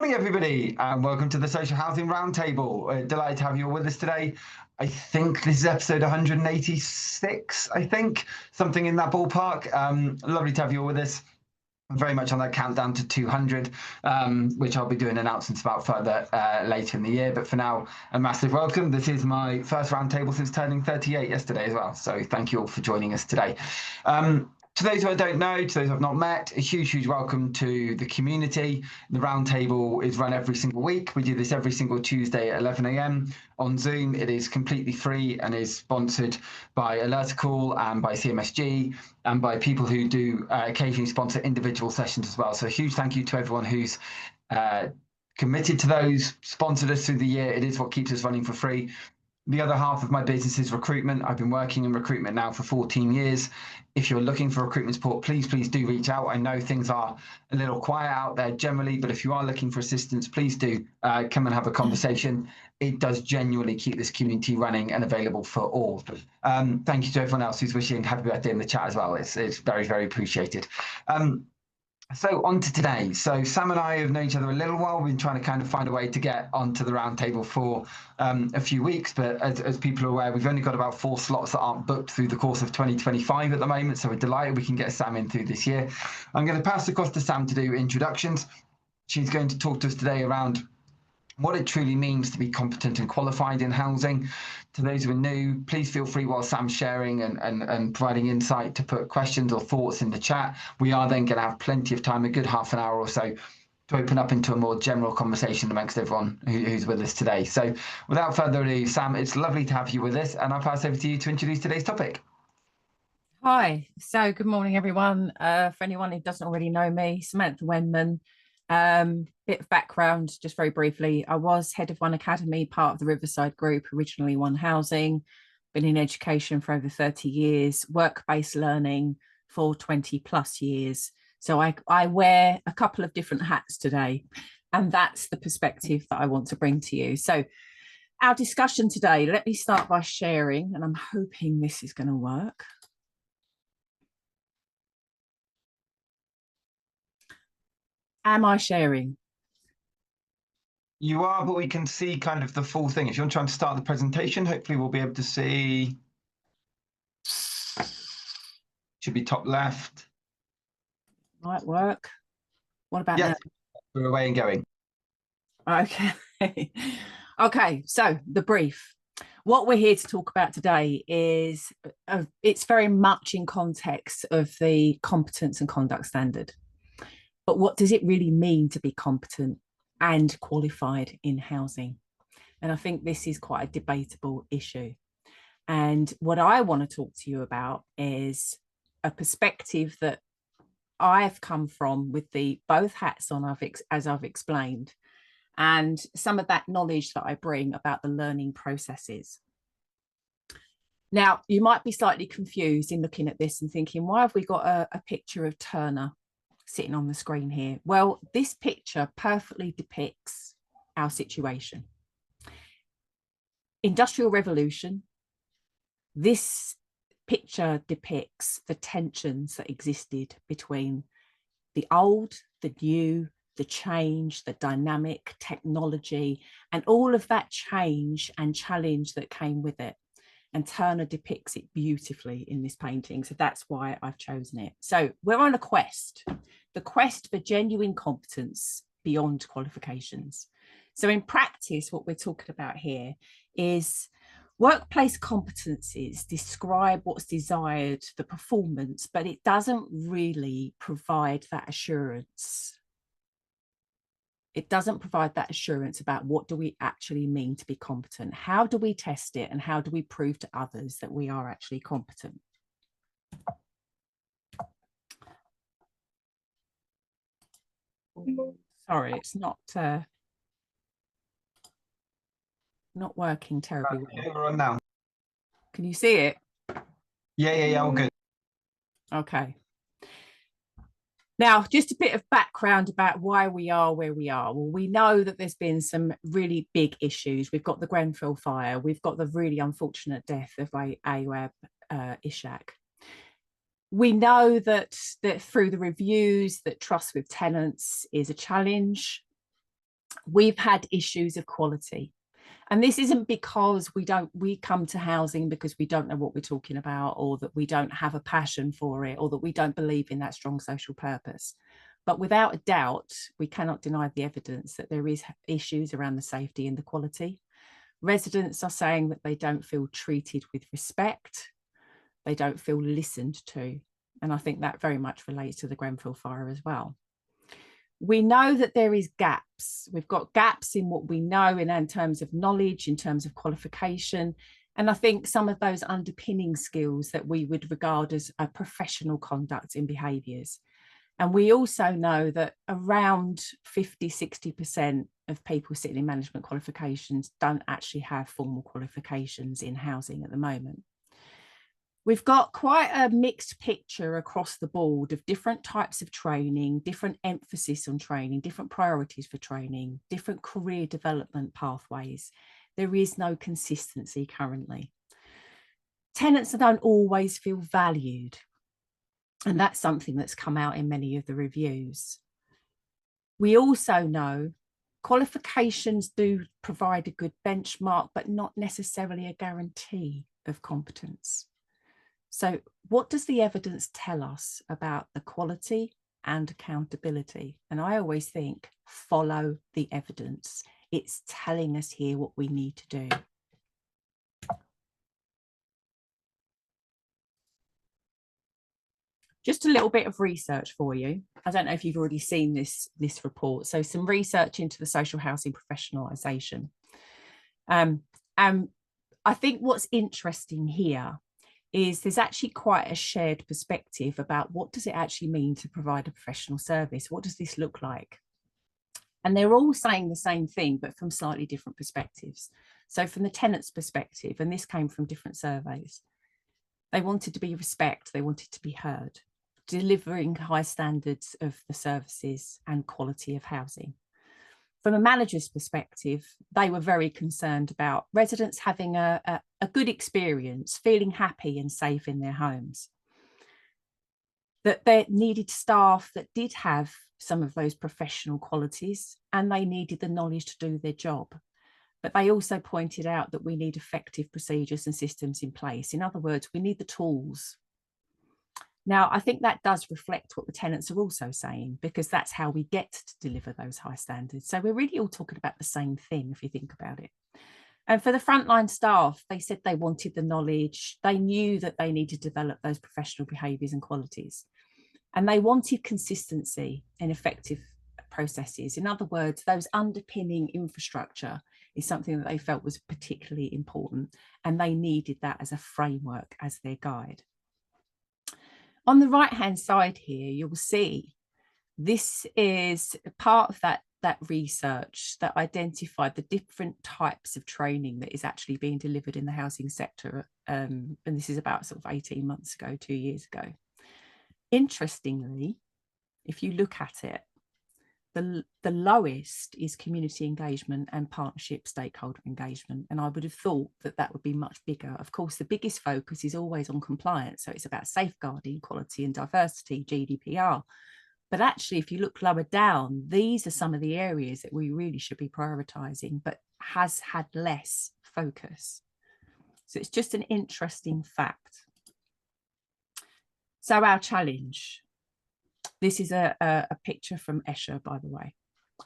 Morning, everybody, and welcome to the Social Housing Roundtable. Delighted to have you all with us today. I think this is episode 186, something in that ballpark. Lovely to have you all with us. I'm very much on that countdown to 200, which I'll be doing announcements about further later in the year. But for now, a massive welcome. This is my first roundtable since turning 38 yesterday as well. So thank you all for joining us today. To those who I don't know, to those I've not met, a huge welcome to the community. The roundtable is run every single week. We do this every single Tuesday at 11 a.m. on Zoom. It is completely free and is sponsored by Alertical and by CMSG and by people who do occasionally sponsor individual sessions as well. So a huge thank you to everyone who's committed to those, sponsored us through the year. It is what keeps us running for free. The other half of my business is recruitment. I've been working in recruitment now for 14 years. If you're looking for recruitment support, please do reach out. I know things are a little quiet out there generally, but if you are looking for assistance, please do come and have a conversation. It does genuinely keep this community running and available for all. Thank you to everyone else who's wishing happy birthday in the chat as well. It's very appreciated. So on to today. So Sam and I have known each other a little while. We've been trying to kind of find a way to get onto the roundtable for a few weeks, but as people are aware, we've only got about 4 slots that aren't booked through the course of 2025 at the moment. So we're delighted we can get Sam in through this year. I'm going to pass across to Sam to do introductions. She's going to talk to us today around what it truly means to be competent and qualified in housing. To those who are new, please feel free while Sam's sharing and providing insight to put questions or thoughts in the chat. We are then going to have plenty of time, a good half an hour or so, to open up into a more general conversation amongst everyone who's with us today. So without further ado, Sam, it's lovely to have you with us, and I'll pass over to you to introduce today's topic. Hi, so good morning, everyone. For anyone who doesn't already know me, Samantha Whenman. Bit of background, just very briefly. I was head of One Academy, part of the Riverside Group, originally One Housing, been in education for over 30 years, work-based learning for 20 plus years. So I wear a couple of different hats today, and that's the perspective that I want to bring to you. So our discussion today, let me start by sharing, and I'm hoping this is going to work. Am I sharing? You are, but we can see kind of the full thing. If you want to try and start the presentation, hopefully we'll be able to see. Should be top left. Might work. What about now? We're away and going. Okay. Okay, so the brief. What we're here to talk about today is it's very much in context of the competence and conduct standard. But what does it really mean to be competent and qualified in housing? And I think this is quite a debatable issue. And what I want to talk to you about is a perspective that I've come from with the both hats on, as I've explained, and some of that knowledge that I bring about the learning processes. Now, you might be slightly confused in looking at this and thinking, why have we got a picture of Turner sitting on the screen here? Well, this picture perfectly depicts our situation. Industrial Revolution. This picture depicts the tensions that existed between the old, the new, the change, the dynamic technology, and all of that change and challenge that came with it. And Turner depicts it beautifully in this painting. So that's why I've chosen it. So we're on a quest, the quest for genuine competence beyond qualifications. So in practice, what we're talking about here is workplace competencies describe what's desired, the performance, but it doesn't really provide that assurance. It doesn't provide that assurance about what do we actually mean to be competent? How do we test it? And how do we prove to others that we are actually competent? Sorry, it's not working terribly well. We're on now. Can you see it? Yeah, all good. Okay. Now, just a bit of background about why we are where we are. Well, we know that there's been some really big issues. We've got the Grenfell fire. We've got the really unfortunate death of Awab Ishak. We know that through the reviews that trust with tenants is a challenge. We've had issues of quality. And this isn't because we come to housing because we don't know what we're talking about, or that we don't have a passion for it, or that we don't believe in that strong social purpose. But without a doubt, we cannot deny the evidence that there is issues around the safety and the quality. Residents are saying that they don't feel treated with respect. They don't feel listened to. And I think that very much relates to the Grenfell fire as well. We know that there is gaps. We've got gaps in what we know in terms of knowledge, in terms of qualification. And I think some of those underpinning skills that we would regard as a professional conduct in behaviours. And we also know that around 50, 60% of people sitting in management qualifications don't actually have formal qualifications in housing at the moment. We've got quite a mixed picture across the board of different types of training, different emphasis on training, different priorities for training, different career development pathways. There is no consistency currently. Tenants don't always feel valued. And that's something that's come out in many of the reviews. We also know qualifications do provide a good benchmark, but not necessarily a guarantee of competence. So what does the evidence tell us about the quality and accountability? And I always think, follow the evidence. It's telling us here what we need to do. Just a little bit of research for you. I don't know if you've already seen this report. So some research into the social housing professionalisation. And I think what's interesting here is there's actually quite a shared perspective about what does it actually mean to provide a professional service? What does this look like? And they're all saying the same thing, but from slightly different perspectives. So from the tenant's perspective, and this came from different surveys, they wanted to be respected, they wanted to be heard, delivering high standards of the services and quality of housing. From a manager's perspective, they were very concerned about residents having a good experience, feeling happy and safe in their homes. That they needed staff that did have some of those professional qualities, and they needed the knowledge to do their job. But they also pointed out that we need effective procedures and systems in place. In other words, we need the tools. Now, I think that does reflect what the tenants are also saying, because that's how we get to deliver those high standards. So we're really all talking about the same thing, if you think about it. And for the frontline staff, they said they wanted the knowledge. They knew that they needed to develop those professional behaviours and qualities. And they wanted consistency in effective processes. In other words, those underpinning infrastructure is something that they felt was particularly important. And they needed that as a framework, as their guide. On the right-hand side here, you'll see this is part of that research that identified the different types of training that is actually being delivered in the housing sector. And this is about sort of 18 months ago, 2 years ago. Interestingly, if you look at it, the lowest is community engagement and partnership stakeholder engagement. And I would have thought that that would be much bigger. Of course, the biggest focus is always on compliance. So it's about safeguarding equality and diversity, GDPR. But actually, if you look lower down, these are some of the areas that we really should be prioritising, but has had less focus. So it's just an interesting fact. So our challenge. This is a picture from Escher, by the way.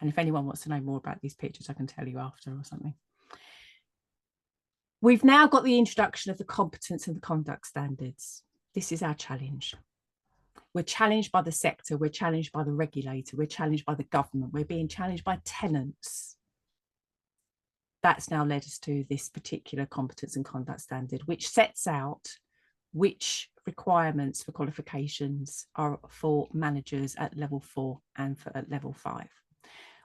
And if anyone wants to know more about these pictures, I can tell you after or something. We've now got the introduction of the competence and the conduct standards. This is our challenge. We're challenged by the sector, we're challenged by the regulator, we're challenged by the government, we're being challenged by tenants. That's now led us to this particular competence and conduct standard, which sets out which requirements for qualifications are for managers at level 4 and at level 5.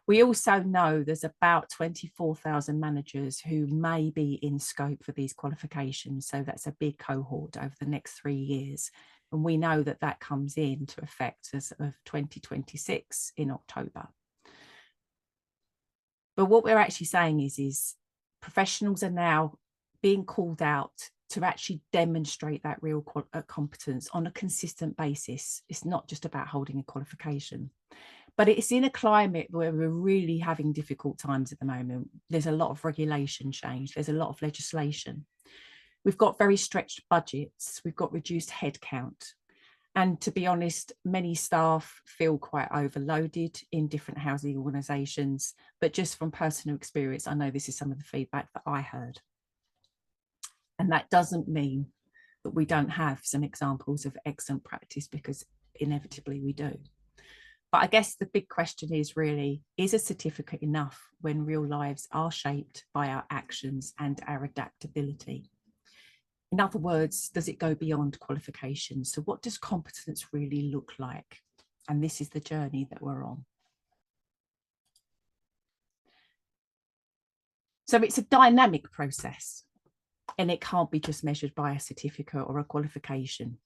We also know there's about 24,000 managers who may be in scope for these qualifications. So that's a big cohort over the next 3 years. And we know that that comes into effect as of 2026 in October. But what we're actually saying is professionals are now being called out to actually demonstrate that real competence on a consistent basis. It's not just about holding a qualification, But it's in a climate where we're really having difficult times at the moment. There's a lot of regulation change. There's a lot of legislation. We've got very stretched budgets. We've got reduced headcount. And to be honest, many staff feel quite overloaded in different housing organisations. But just from personal experience, I know this is some of the feedback that I heard. And that doesn't mean that we don't have some examples of excellent practice, because inevitably we do. But I guess the big question is really, is a certificate enough when real lives are shaped by our actions and our adaptability? In other words, does it go beyond qualifications? So what does competence really look like? And this is the journey that we're on. So it's a dynamic process, and it can't be just measured by a certificate or a qualification.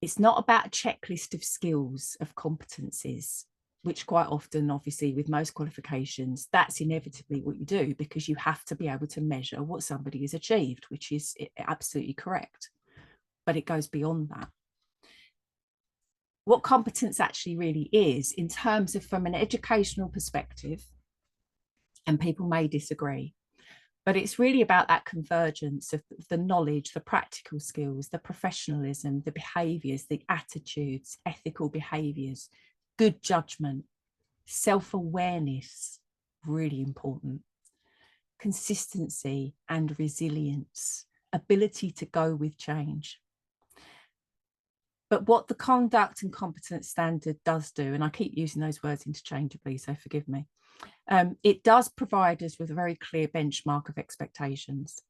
It's not about a checklist of skills, of competencies, which quite often, obviously, with most qualifications, that's inevitably what you do, because you have to be able to measure what somebody has achieved, which is absolutely correct. But it goes beyond that. What competence actually really is, in terms of from an educational perspective, and people may disagree, but it's really about that convergence of the knowledge, the practical skills, the professionalism, the behaviours, the attitudes, ethical behaviours, good judgment, self-awareness, really important, consistency and resilience, ability to go with change. But what the conduct and competence standard does do, and I keep using those words interchangeably, so forgive me, it does provide us with a very clear benchmark of expectations.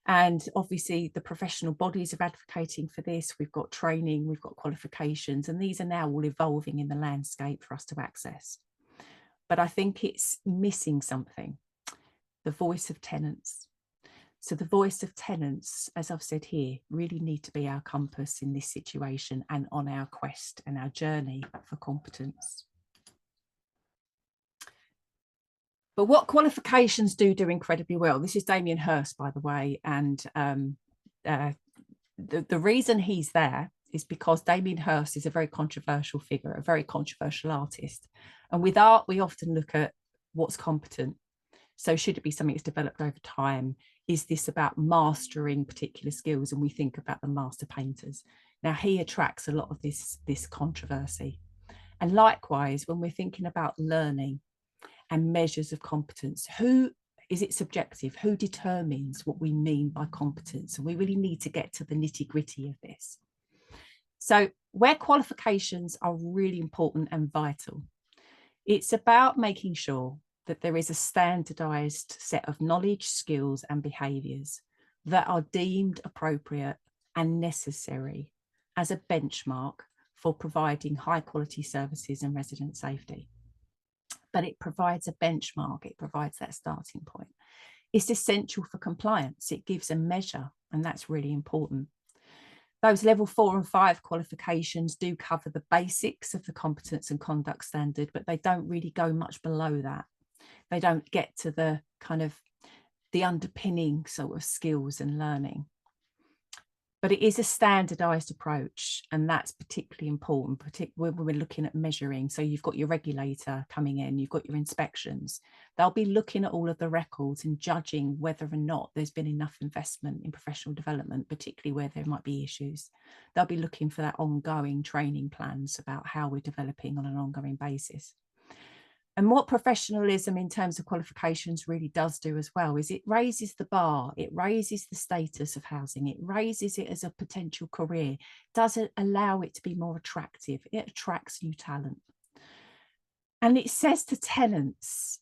And obviously the professional bodies are advocating for this. We've got training, we've got qualifications, and these are now all evolving in the landscape for us to access. But I think it's missing something, the voice of tenants. So the voice of tenants, as I've said here, really need to be our compass in this situation and on our quest and our journey for competence. But what qualifications do incredibly well, this is Damien Hirst, by the way, and the reason he's there is because Damien Hirst is a very controversial figure, a very controversial artist. And with art, we often look at what's competent. So should it be something that's developed over time? Is this about mastering particular skills? And we think about the master painters. Now, he attracts a lot of this controversy. And likewise, when we're thinking about learning and measures of competence, who is it subjective? Who determines what we mean by competence? And we really need to get to the nitty-gritty of this. So where qualifications are really important and vital, it's about making sure that there is a standardized set of knowledge, skills, and behaviours that are deemed appropriate and necessary as a benchmark for providing high quality services and resident safety. But it provides a benchmark, it provides that starting point. It's essential for compliance, it gives a measure, and that's really important. Those level 4 and 5 qualifications do cover the basics of the competence and conduct standard, but they don't really go much below that. They don't get to the kind of the underpinning sort of skills and learning. But it is a standardized approach, and that's particularly important, particularly when we're looking at measuring. So you've got your regulator coming in, you've got your inspections. They'll be looking at all of the records and judging whether or not there's been enough investment in professional development, particularly where there might be issues. They'll be looking for that ongoing training plans about how we're developing on an ongoing basis. And what professionalism in terms of qualifications really does do as well is it raises the bar, it raises the status of housing, it raises it as a potential career, does it allow it to be more attractive, it attracts new talent. And it says to tenants,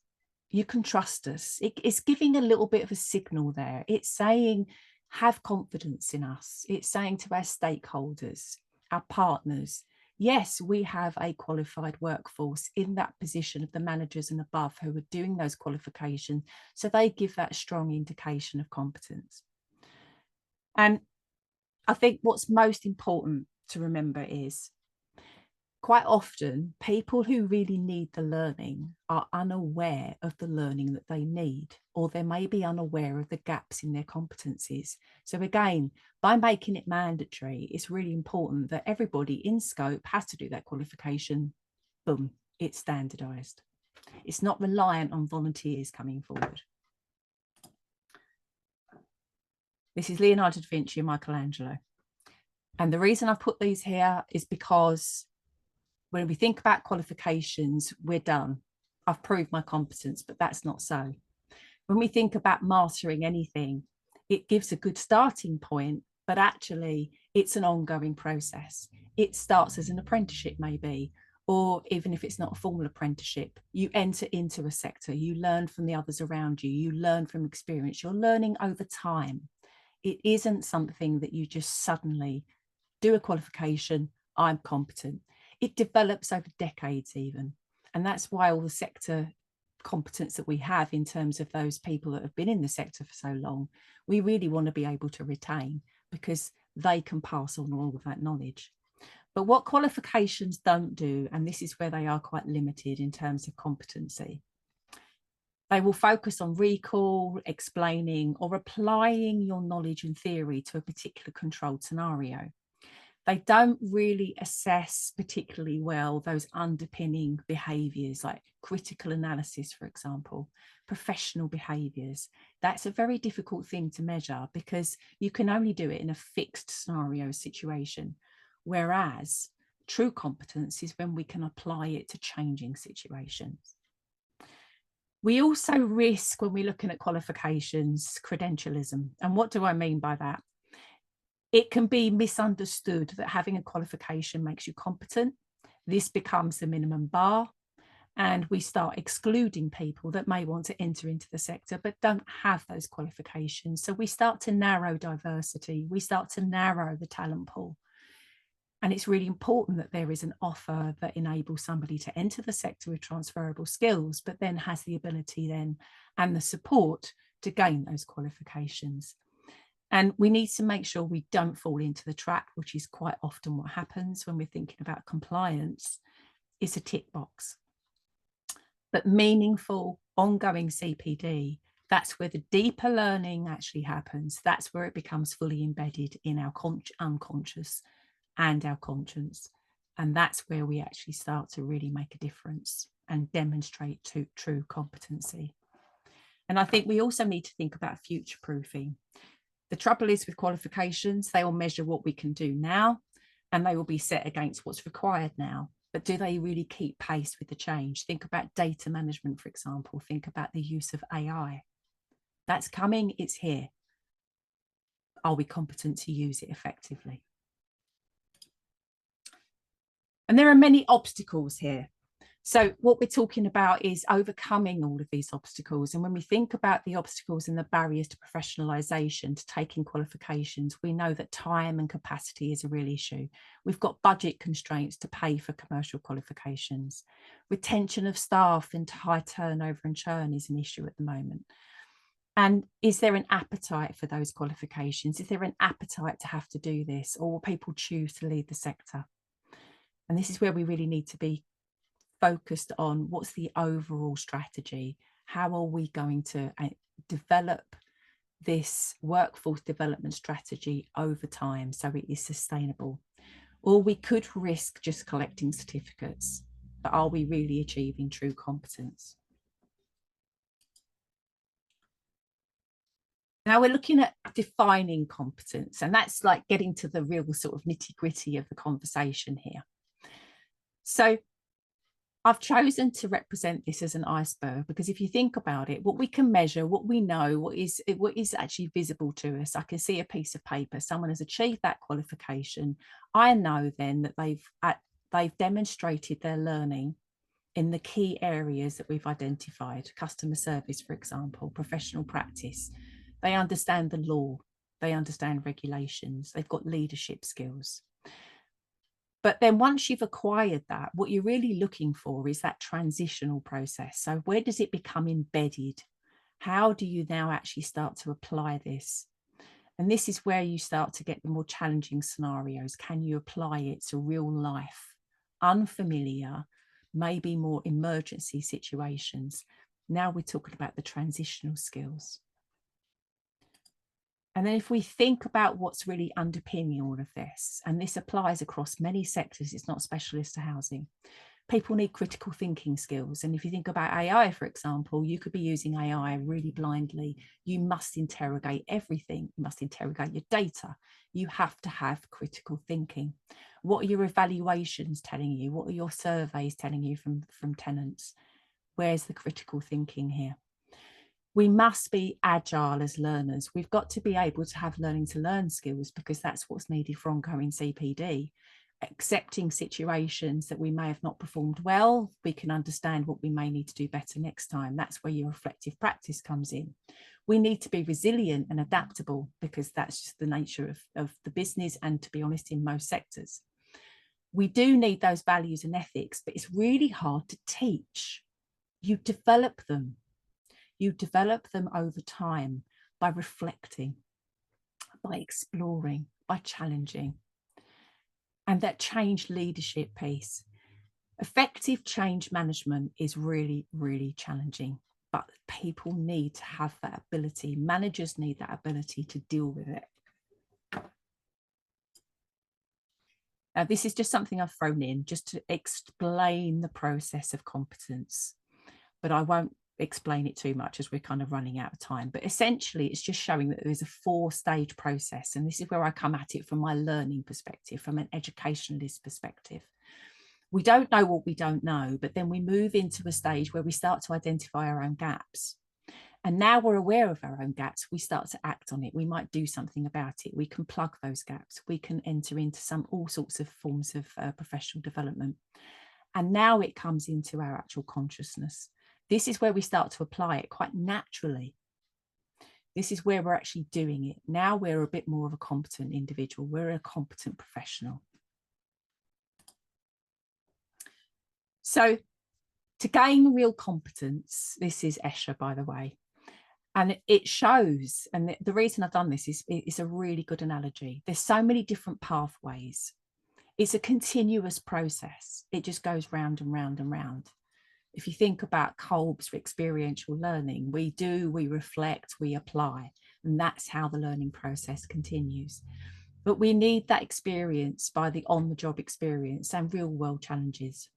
you can trust us. It's giving a little bit of a signal there. It's saying, have confidence in us. It's saying to our stakeholders, our partners, yes, we have a qualified workforce in that position of the managers and above who are doing those qualifications. So they give that strong indication of competence. And I think what's most important to remember is quite often people who really need the learning are unaware of the learning that they need, or they may be unaware of the gaps in their competencies. So again, by making it mandatory, it's really important that everybody in scope has to do that qualification. Boom, it's standardized. It's not reliant on volunteers coming forward. This is Leonardo da Vinci and Michelangelo. And the reason I've put these here is because when we think about qualifications, we're done. I've proved my competence, but that's not so. When we think about mastering anything, it gives a good starting point, but actually it's an ongoing process. It starts as an apprenticeship maybe, or even if it's not a formal apprenticeship, you enter into a sector, you learn from the others around you, you learn from experience, you're learning over time. It isn't something that you just suddenly do a qualification, I'm competent. It develops over decades even. And that's why all the sector competence that we have in terms of those people that have been in the sector for so long, we really want to be able to retain, because they can pass on all of that knowledge. But what qualifications don't do, and this is where they are quite limited in terms of competency, they will focus on recall, explaining, or applying your knowledge and theory to a particular controlled scenario. They don't really assess particularly well those underpinning behaviours like critical analysis, for example, professional behaviours. That's a very difficult thing to measure because you can only do it in a fixed scenario situation, whereas true competence is when we can apply it to changing situations. We also risk, when we're looking at qualifications, credentialism. And what do I mean by that? It can be misunderstood that having a qualification makes you competent. This becomes the minimum bar, and we start excluding people that may want to enter into the sector but don't have those qualifications. So we start to narrow diversity, we start to narrow the talent pool. And it's really important that there is an offer that enables somebody to enter the sector with transferable skills, but then has the ability then and the support to gain those qualifications. And we need to make sure we don't fall into the trap, which is quite often what happens when we're thinking about compliance. It's a tick box. But meaningful, ongoing CPD, that's where the deeper learning actually happens. That's where it becomes fully embedded in our unconscious and our conscience. And that's where we actually start to really make a difference and demonstrate true competency. And I think we also need to think about future proofing. The trouble is with qualifications, they will measure what we can do now, and they will be set against what's required now. But do they really keep pace with the change? Think about data management, for example. Think about the use of AI. That's coming, it's here. Are we competent to use it effectively? And there are many obstacles here. So what we're talking about is overcoming all of these obstacles. And when we think about the obstacles and the barriers to professionalisation, to taking qualifications, we know that time and capacity is a real issue. We've got budget constraints to pay for commercial qualifications. Retention of staff and high turnover and churn is an issue at the moment. And is there an appetite for those qualifications? Is there an appetite to have to do this, or will people choose to leave the sector? And this is where we really need to be focused on what's the overall strategy. How are we going to develop this workforce development strategy over time so it is sustainable? Or we could risk just collecting certificates, but are we really achieving true competence? Now we're looking at defining competence, and that's like getting to the real sort of nitty-gritty of the conversation here. So I've chosen to represent this as an iceberg because if you think about it, what we can measure, what we know, what is actually visible to us. I can see a piece of paper, someone has achieved that qualification. I know then that they've demonstrated their learning in the key areas that we've identified: customer service, for example, professional practice. They understand the law, they understand regulations, they've got leadership skills. But then once you've acquired that, what you're really looking for is that transitional process. So where does it become embedded? How do you now actually start to apply this? And this is where you start to get the more challenging scenarios. Can you apply it to real life unfamiliar, maybe more emergency situations. Now we're talking about the transitional skills. And then if we think about what's really underpinning all of this, and this applies across many sectors, it's not specialist to housing, people need critical thinking skills. And if you think about AI, for example, you could be using AI really blindly. You must interrogate everything. You must interrogate your data. You have to have critical thinking. What are your evaluations telling you? What are your surveys telling you from tenants? Where's the critical thinking here? We must be agile as learners. We've got to be able to have learning to learn skills, because that's what's needed for ongoing CPD. Accepting situations that we may have not performed well, we can understand what we may need to do better next time. That's where your reflective practice comes in. We need to be resilient and adaptable, because that's just the nature of the business, and to be honest, in most sectors. We do need those values and ethics, but it's really hard to teach. You develop them. You develop them over time by reflecting, by exploring, by challenging. And that change leadership piece. Effective change management is really, really challenging, but people need to have that ability. Managers need that ability to deal with it. Now, this is just something I've thrown in just to explain the process of competence, but I won't explain it too much as we're kind of running out of time. But essentially, it's just showing that there is a 4-stage process. And this is where I come at it from my learning perspective, from an educationalist perspective. We don't know what we don't know, but then we move into a stage where we start to identify our own gaps. And now we're aware of our own gaps, we start to act on it. We might do something about it. We can plug those gaps. We can enter into all sorts of forms of professional development. And now it comes into our actual consciousness. This is where we start to apply it quite naturally. This is where we're actually doing it. Now we're a bit more of a competent individual. We're a competent professional. So to gain real competence, this is Escher, by the way, and it shows, and the reason I've done this is it's a really good analogy. There's so many different pathways. It's a continuous process. It just goes round and round and round. If you think about Kolb's experiential learning, we reflect, we apply, and that's how the learning process continues. But we need that experience by the on-the-job experience and real-world challenges.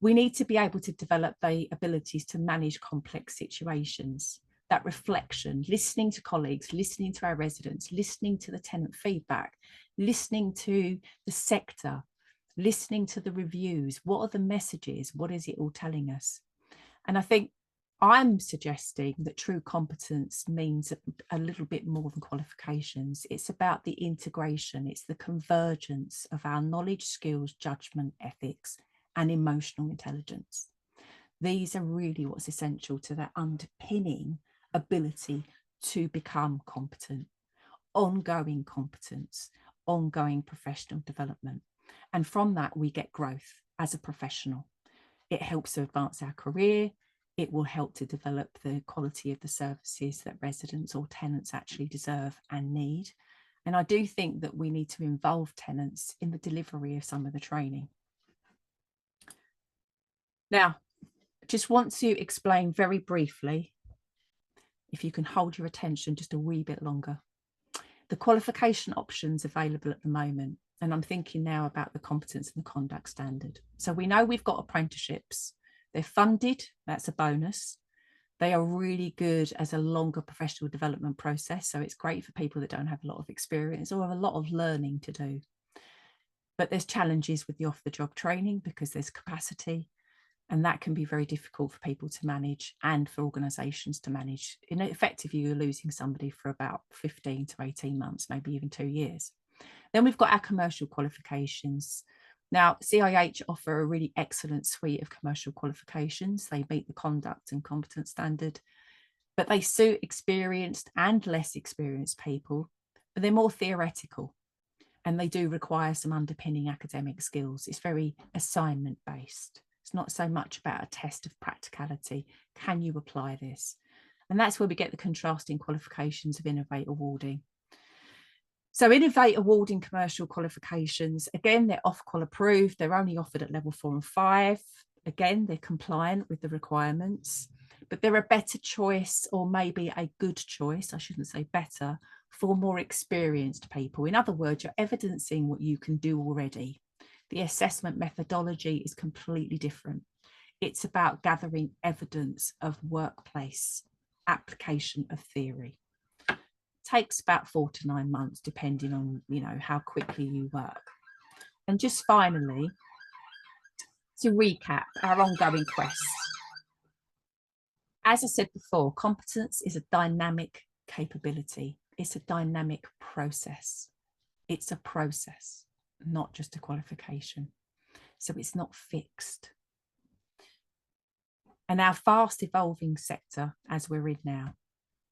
We need to be able to develop the abilities to manage complex situations, that reflection, listening to colleagues, listening to our residents, listening to the tenant feedback, listening to the sector, listening to the reviews. What are the messages? What is it all telling us? And I think I'm suggesting that true competence means a little bit more than qualifications. It's about the integration. It's the convergence of our knowledge, skills, judgment, ethics, and emotional intelligence. These are really what's essential to that underpinning ability to become competent, ongoing competence, ongoing professional development. And from that, we get growth as a professional. It helps to advance our career. It will help to develop the quality of the services that residents or tenants actually deserve and need. And I do think that we need to involve tenants in the delivery of some of the training. Now, I just want to explain very briefly, if you can hold your attention just a wee bit longer, the qualification options available at the moment. And I'm thinking now about the competence and the conduct standard. So we know we've got apprenticeships. They're funded, that's a bonus. They are really good as a longer professional development process. So it's great for people that don't have a lot of experience or have a lot of learning to do. But there's challenges with the off-the-job training because there's capacity. And that can be very difficult for people to manage and for organisations to manage. In effectively, you're losing somebody for about 15 to 18 months, maybe even 2 years. Then we've got our commercial qualifications. Now, CIH offer a really excellent suite of commercial qualifications. They meet the conduct and competence standard, but they suit experienced and less experienced people, but they're more theoretical and they do require some underpinning academic skills. It's very assignment based. It's not so much about a test of practicality. Can you apply this? And that's where we get the contrasting qualifications of Innovate awarding. So Innovate awarding commercial qualifications, again, they're Ofqual approved. They're only offered at level 4 and 5. Again, they're compliant with the requirements, but they're a better choice, or maybe a good choice, I shouldn't say better, for more experienced people. In other words, you're evidencing what you can do already. The assessment methodology is completely different. It's about gathering evidence of workplace application of theory. It takes about 4 to 9 months, depending on, you know, how quickly you work. And just finally, to recap our ongoing quest. As I said before, competence is a dynamic capability. It's a dynamic process. It's a process, not just a qualification. So it's not fixed. And our fast evolving sector, as we're in now,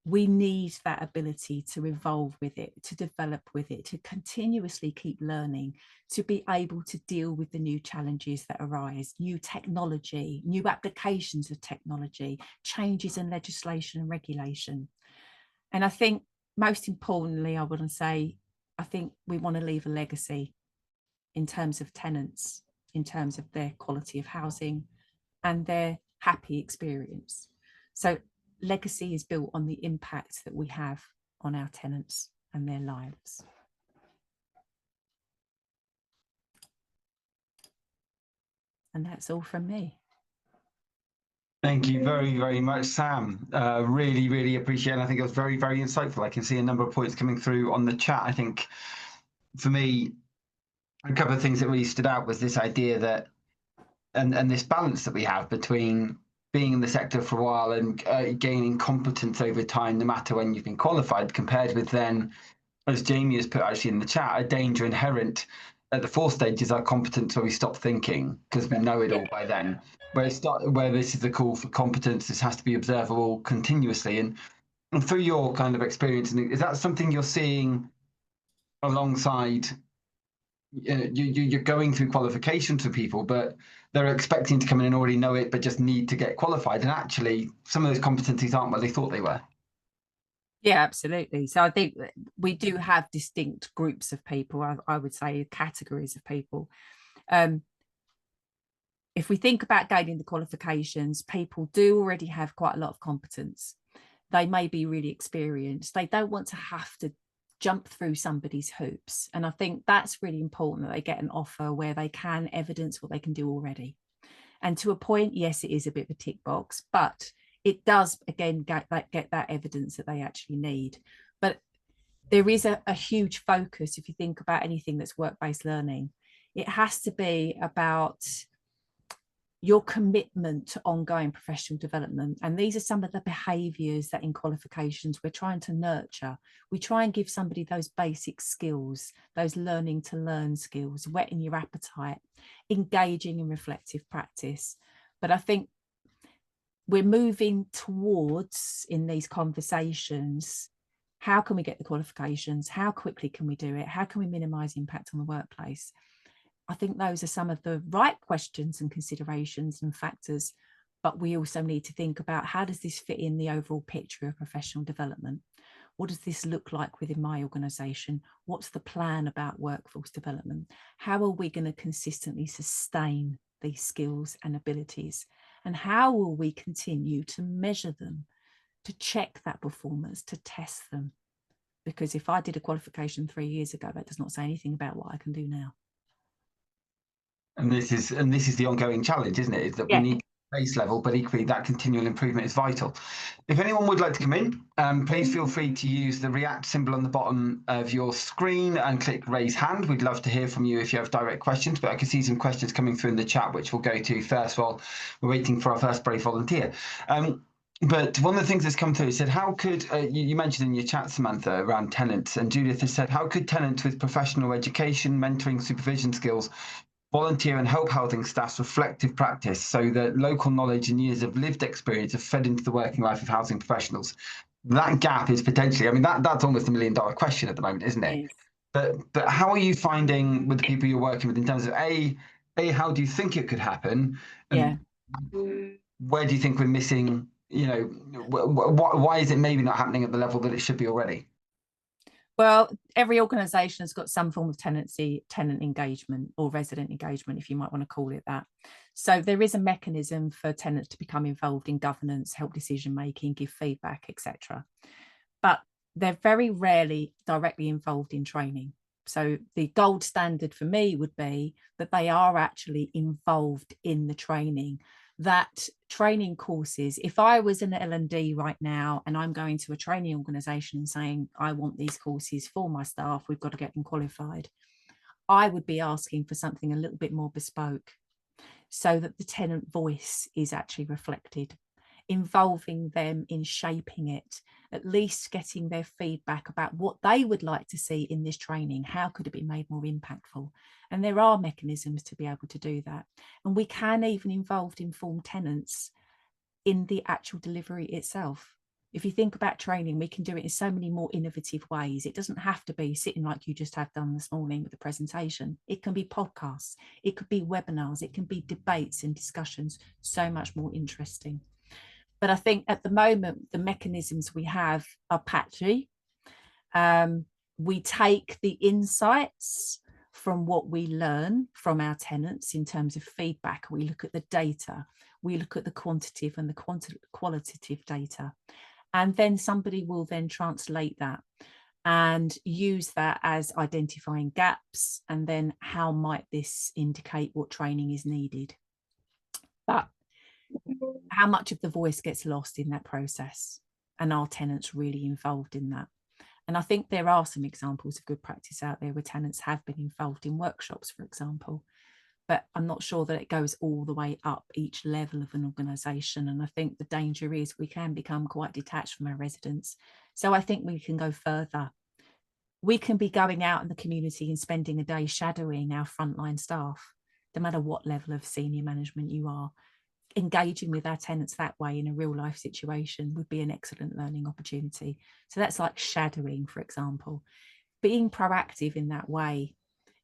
we need that ability to evolve with it, to develop with it, to continuously keep learning, to be able to deal with the new challenges that arise, new technology, new applications of technology, changes in legislation and regulation. And I think most importantly, I want to say, I think we want to leave a legacy in terms of tenants, in terms of their quality of housing and their happy experience. So legacy is built on the impact that we have on our tenants and their lives. And that's all from me. Thank you very, very much, Sam. Really, really appreciate it. I think it was very, very insightful. I can see a number of points coming through on the chat. I think for me, a couple of things that really stood out was this idea that, and this balance that we have between being in the sector for a while and gaining competence over time, no matter when you've been qualified, compared with then, as Jamie has put actually in the chat, a danger inherent at the 4th stage is our competence where we stop thinking because we know it all by then. Where this is the call for competence, this has to be observable continuously. And through your kind of experience, is that something you're seeing alongside? You're going through qualifications for people, but they're expecting to come in and already know it, but just need to get qualified. And actually, some of those competencies aren't what they thought they were. Yeah, absolutely. So I think we do have distinct groups of people, I would say categories of people. If we think about gaining the qualifications, people do already have quite a lot of competence. They may be really experienced. They don't want to have to jump through somebody's hoops. And I think that's really important, that they get an offer where they can evidence what they can do already. And to a point, yes, it is a bit of a tick box, but it does, again, get that evidence that they actually need. But there is a huge focus, if you think about anything that's work-based learning, it has to be about your commitment to ongoing professional development. And these are some of the behaviours that in qualifications we're trying to nurture. We try and give somebody those basic skills, those learning to learn skills, whetting your appetite, engaging in reflective practice. But I think we're moving towards, in these conversations, how can we get the qualifications? How quickly can we do it? How can we minimise impact on the workplace? I think those are some of the right questions and considerations and factors, but we also need to think about, how does this fit in the overall picture of professional development? What does this look like within my organisation? What's the plan about workforce development? How are we going to consistently sustain these skills and abilities? And how will we continue to measure them, to check that performance, to test them? Because if I did a qualification 3 years ago, that does not say anything about what I can do now. And this is the ongoing challenge, isn't it? Is that we need base level, but equally that continual improvement is vital. If anyone would like to come in, please feel free to use the react symbol on the bottom of your screen and click raise hand. We'd love to hear from you if you have direct questions, but I can see some questions coming through in the chat, which we'll go to first while we're waiting for our first brave volunteer. But one of the things that's come through said, how could, you mentioned in your chat, Samantha, around tenants, and Judith has said, how could tenants with professional education, mentoring, supervision skills volunteer and help housing staff's reflective practice so that local knowledge and years of lived experience are fed into the working life of housing professionals? That gap is potentially, I mean, that's almost $1 million question at the moment, isn't it? Yes. But how are you finding with the people you're working with in terms of A, how do you think it could happen? And where do you think we're missing, why is it maybe not happening at the level that it should be already? Well, every organisation has got some form of tenant engagement or resident engagement, if you might want to call it that. So there is a mechanism for tenants to become involved in governance, help decision making, give feedback, etc. But they're very rarely directly involved in training. So the gold standard for me would be that they are actually involved in the training. That training courses, if I was an L&D right now and I'm going to a training organisation and saying, I want these courses for my staff, we've got to get them qualified, I would be asking for something a little bit more bespoke so that the tenant voice is actually reflected, involving them in shaping it, at least getting their feedback about what they would like to see in this training. How could it be made more impactful? And there are mechanisms to be able to do that. And we can even involve informed tenants in the actual delivery itself. If you think about training, we can do it in so many more innovative ways. It doesn't have to be sitting like you just have done this morning with the presentation. It can be podcasts, it could be webinars, it can be debates and discussions, so much more interesting. But I think at the moment, the mechanisms we have are patchy. We take the insights from what we learn from our tenants in terms of feedback. We look at the data, we look at the quantitative and the qualitative data. And then somebody will then translate that and use that as identifying gaps. And then how might this indicate what training is needed? But how much of the voice gets lost in that process? And are tenants really involved in that? And I think there are some examples of good practice out there where tenants have been involved in workshops, for example, but I'm not sure that it goes all the way up each level of an organisation. And I think the danger is we can become quite detached from our residents. So I think we can go further. We can be going out in the community and spending a day shadowing our frontline staff, no matter what level of senior management you are. Engaging with our tenants that way in a real life situation would be an excellent learning opportunity. So that's like shadowing, for example, being proactive in that way,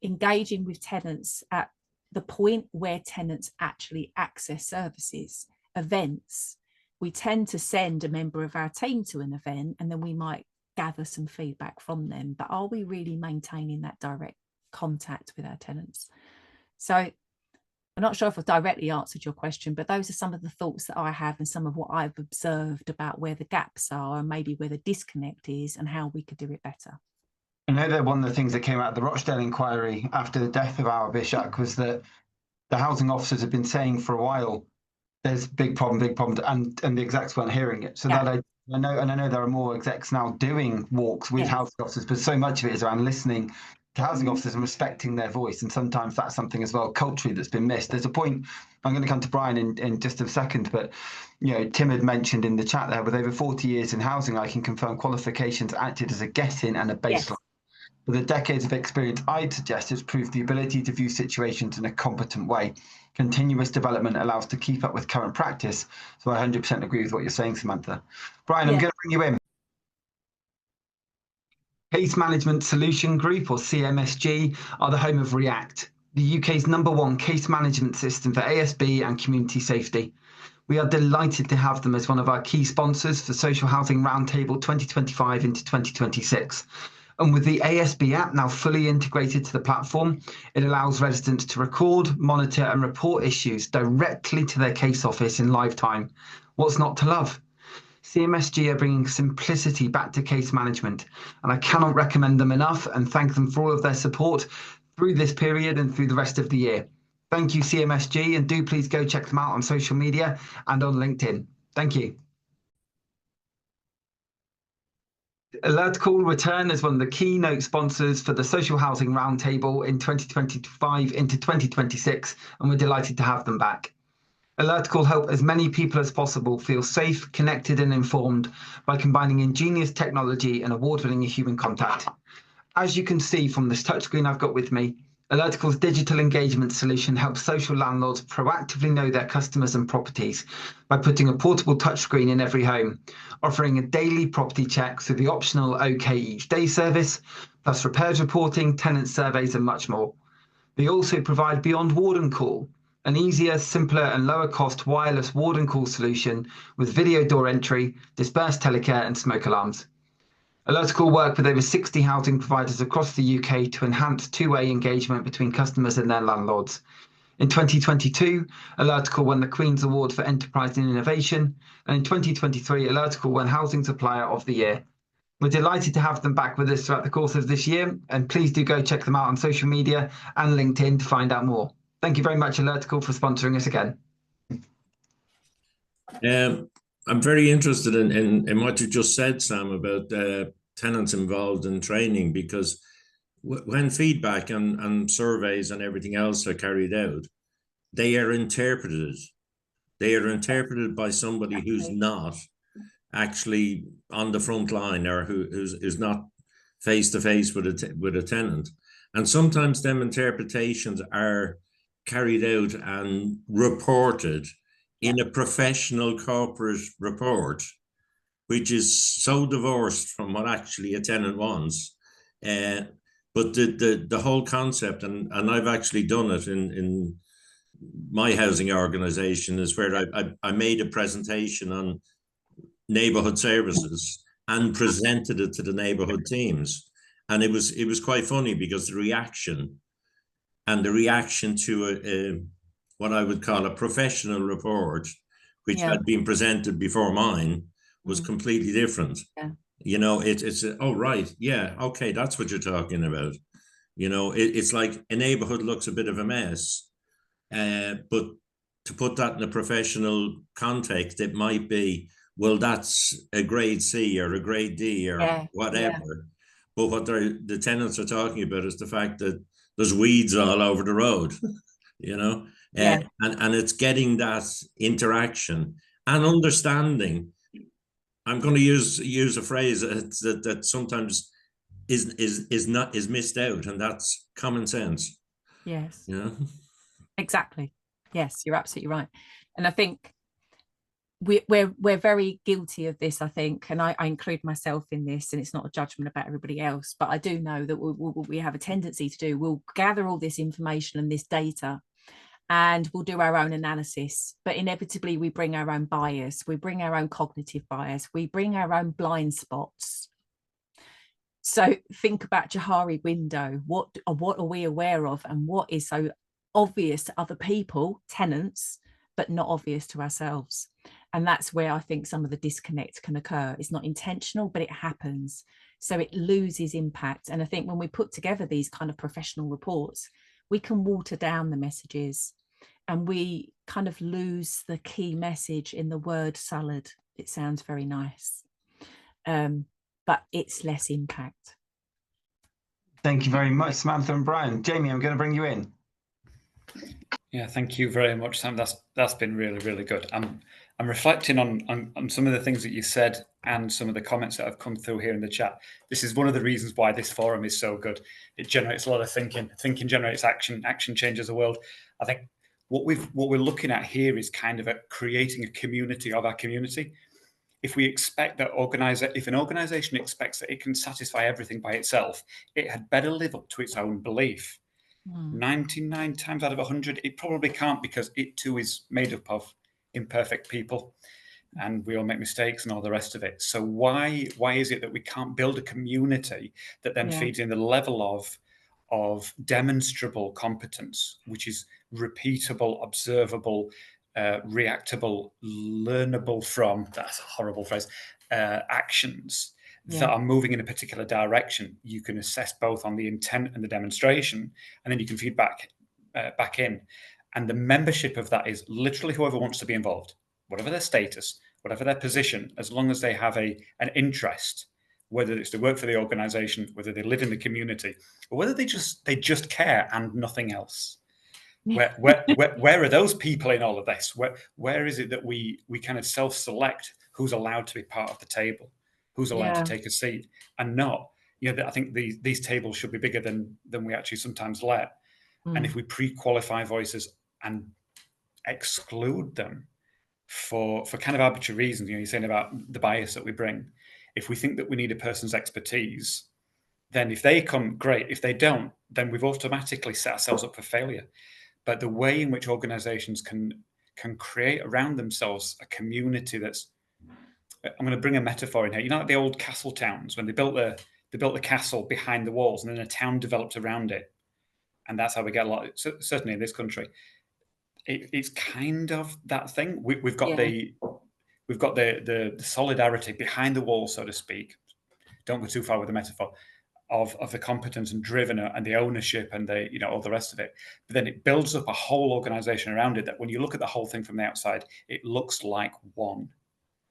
engaging with tenants at the point where tenants actually access services, events. We tend to send a member of our team to an event and then we might gather some feedback from them, but are we really maintaining that direct contact with our tenants? So I'm not sure if I've directly answered your question, but those are some of the thoughts that I have and some of what I've observed about where the gaps are and maybe where the disconnect is and how we could do it better. I know that one of the things that came out of the Rochdale inquiry after the death of our Bishak was that the housing officers have been saying for a while, there's big problem, and the execs weren't hearing it. So Yeah. that I know there are more execs now doing walks with Yes. housing officers, but so much of it is around listening to housing officers and respecting their voice. And sometimes that's something as well culturally that's been missed. There's a point, I'm going to come to Brian in just a second, but Tim had mentioned in the chat there, with over 40 years in housing, I can confirm qualifications acted as a get-in and a baseline. Yes. With the decades of experience, I'd suggest it's proved the ability to view situations in a competent way. Continuous development allows to keep up with current practice. So I 100% agree with what you're saying, Samantha. Brian, I'm going to bring you in. Case Management Solution Group, or CMSG, are the home of React, the UK's #1 case management system for ASB and community safety. We are delighted to have them as one of our key sponsors for Social Housing Roundtable 2025 into 2026. And with the ASB app now fully integrated to the platform, it allows residents to record, monitor and report issues directly to their case office in live time. What's not to love? CMSG are bringing simplicity back to case management, and I cannot recommend them enough and thank them for all of their support through this period and through the rest of the year. Thank you, CMSG, and do please go check them out on social media and on LinkedIn. Thank you. Alert Call return as one of the keynote sponsors for the Social Housing Roundtable in 2025 into 2026, and we're delighted to have them back. Alert Call help as many people as possible feel safe, connected and informed by combining ingenious technology and award-winning human contact. As you can see from this touchscreen I've got with me, Alert Call's digital engagement solution helps social landlords proactively know their customers and properties by putting a portable touchscreen in every home, offering a daily property check through the optional OK Each Day service, plus repairs reporting, tenant surveys and much more. They also provide Beyond Warden Call, an easier, simpler and lower cost wireless warden call solution with video door entry, dispersed telecare and smoke alarms. Alertica will work with over 60 housing providers across the UK to enhance two-way engagement between customers and their landlords. In 2022, Alertica won the Queen's Award for Enterprise and Innovation, and in 2023, Alertica won Housing Supplier of the Year. We're delighted to have them back with us throughout the course of this year, and please do go check them out on social media and LinkedIn to find out more. Thank you very much, Alertica, for sponsoring us again. I'm very interested in what you just said, Sam, about tenants involved in training, because when feedback and surveys and everything else are carried out, they are interpreted. They are interpreted by somebody who's not actually on the front line, or who's not face to face with a tenant. And sometimes them interpretations are carried out and reported in a professional corporate report, which is so divorced from what actually a tenant wants. But the whole concept, and I've actually done it in my housing organization, is where I made a presentation on neighborhood services and presented it to the neighborhood teams. And it was quite funny, because the reaction to what I would call a professional report, which had been presented before mine, was completely different. You know, it's oh, right, yeah, okay, that's what you're talking about. You know, it's like a neighborhood looks a bit of a mess, but to put that in a professional context, it might be, well, that's a grade C or a grade D or whatever. But what the tenants are talking about is the fact that there's weeds all over the road, you know, and it's getting that interaction and understanding. I'm going to use a phrase that sometimes is missed out, and that's common sense. Yes. Yeah. Exactly. Yes, you're absolutely right. And I think we're very guilty of this, I think, and I include myself in this, and it's not a judgment about everybody else, but I do know that we have a tendency to do, we'll gather all this information and this data, and we'll do our own analysis, but inevitably we bring our own bias, we bring our own cognitive bias, we bring our own blind spots. So think about Johari window. What are we aware of, and what is so obvious to other people, tenants, but not obvious to ourselves? And that's where I think some of the disconnect can occur. It's not intentional, but it happens. So it loses impact. And I think when we put together these kind of professional reports, we can water down the messages, and we kind of lose the key message in the word salad. It sounds very nice, but it's less impact. Thank you very much, Samantha and Brian. Jamie, I'm going to bring you in. Yeah, thank you very much, Sam. That's been really, really good. I'm reflecting on some of the things that you said and some of the comments that have come through here in the chat. This is one of the reasons why this forum is so good. It generates a lot of thinking. Thinking generates action. Action changes the world. I think what we're looking at here is kind of creating a community of our community. If we expect that if an organization expects that it can satisfy everything by itself, it had better live up to its own belief. 99 times out of 100, it probably can't, because it too is made up of imperfect people, and we all make mistakes and all the rest of it. So why is it that we can't build a community that then feeds in the level of demonstrable competence, which is repeatable, observable, reactable, learnable from, that's a horrible phrase, actions that are moving in a particular direction? You can assess both on the intent and the demonstration, and then you can feed back in. And the membership of that is literally whoever wants to be involved, whatever their status, whatever their position, as long as they have an interest, whether it's to work for the organization, whether they live in the community, or whether they just care and nothing else. Where are those people in all of this? Where is it that we kind of self-select who's allowed to be part of the table, who's allowed to take a seat, and not? I think these tables should be bigger than we actually sometimes let. And if we pre-qualify voices and exclude them for kind of arbitrary reasons, you're saying about the bias that we bring. If we think that we need a person's expertise, then if they come, great. If they don't, then we've automatically set ourselves up for failure. But the way in which organizations can create around themselves a community that's I'm going to bring a metaphor in here. You know, like the old castle towns, when they built the castle behind the walls, and then a town developed around it, and that's how we get a lot. Certainly in this country, it's kind of that thing. We've got the solidarity behind the wall, so to speak. Don't go too far with the metaphor of the competence and driven and the ownership and the, you know, all the rest of it. But then it builds up a whole organization around it that when you look at the whole thing from the outside, it looks like one.